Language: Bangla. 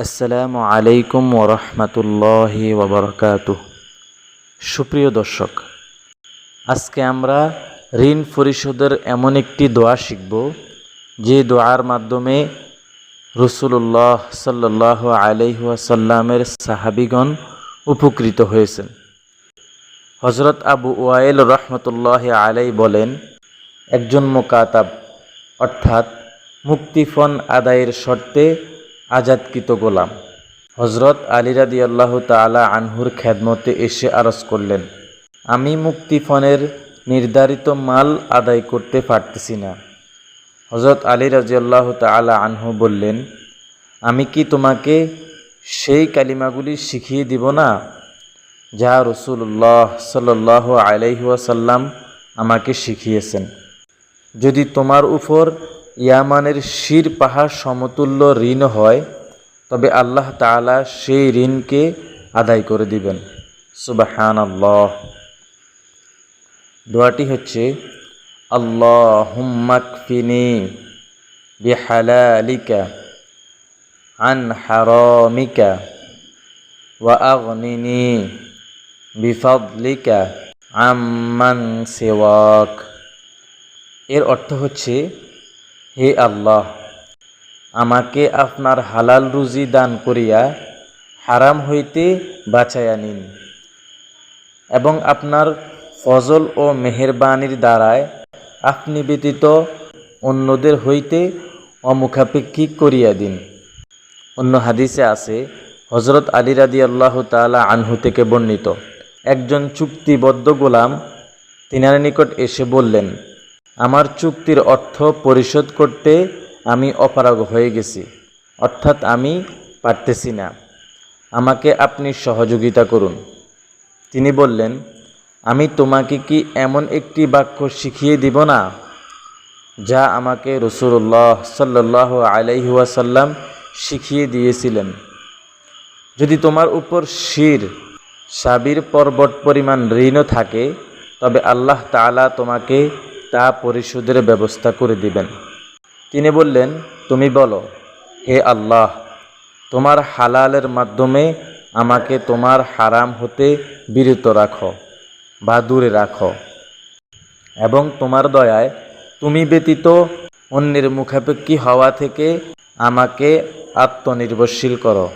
আসসালামু আলাইকুম ওরহমতুল্লাহি ওবরকাতুহ। সুপ্রিয় দর্শক, আজকে আমরা ঋণ পরিশোধের এমন একটি দোয়া শিখব যে দোয়ার মাধ্যমে রাসূলুল্লাহ সাল্লাল্লাহু আলাইহি ওয়াসাল্লামের সাহাবীগণ উপকৃত হয়েছেন। হযরত আবু ওয়াইল রহমতুল্লাহি আলাইহি বলেন, একজন মুকাতাব অর্থাৎ মুক্তিপণ আদায়ের শর্তে আজাদকৃত গোলাম হযরত আলী রাদিয়াল্লাহু তাআলা আনহুর খেদমতে এসে আরজ করলেন, আমি মুক্তিপণের নির্ধারিত মাল আদায় করতে পারতেছি না। হযরত আলী রাদিয়াল্লাহু তাআলা আনহু বললেন, আমি কি তোমাকে সেই কালিমাগুলি শিখিয়ে দিব না যা রাসূলুল্লাহ সাল্লাল্লাহু আলাইহি ওয়াসাল্লাম আমাকে শিখিয়েছেন? যদি তোমার উপর ইয়ামানের শির পাহাড় সমতুল্য ঋণ হয় তবে আল্লাহ তাআলা সেই ঋণকে আদায় করে দিবেন। সুবহানাল্লাহ। দোয়াটি হচ্ছে, আল্লাহুম্মা কফিনি বিহালালিকা আন হারামিকা ওয়া আগনিনি বিফাদলিকা আম্মান সিওয়াক। এর অর্থ হচ্ছে, হে আল্লাহ, আমাকে আপনার হালাল রুজি দান করিয়া হারাম হইতে বাঁচাইয়া নিন এবং আপনার ফজল ও মেহেরবানির দ্বারায় আপনি ব্যতীত অন্যদের হইতে অমুখাপেক্ষী করিয়া দিন। অন্য হাদিসে আছে, হযরত আলী রাদিয়াল্লাহু তাআলা আনহু থেকে বর্ণিত, একজন চুক্তিবদ্ধ গোলাম তিনার নিকট এসে বললেন, আমার চুক্তির অর্থ পরিশোধ করতে আমি অপারগ হয়ে গেছি, অর্থাৎ আমি পারতেছি না, আমাকে আপনি সহযোগিতা করুন। তিনি বললেন, আমি তোমাকে কি এমন একটি বাক্য শিখিয়ে দিব না যা আমাকে রাসূলুল্লাহ সাল্লাল্লাহু আলাইহি ওয়াসাল্লাম শিখিয়ে দিয়েছিলেন? যদি তোমার উপর সাবির পর্বত পরিমাণ ঋণও থাকে তবে আল্লাহ তাআলা তোমাকে তা পরিশোধের ব্যবস্থা করে দিবেন। তিনি বললেন, তুমি বলো, হে আল্লাহ, তোমার হালালের মাধ্যমে আমাকে তোমার হারাম হতে বিরত রাখো বা দূরে রাখো এবং তোমার দয়ায় তুমি ব্যতীত অন্যের মুখাপেক্ষী হওয়া থেকে আমাকে আত্মনির্ভরশীল করো।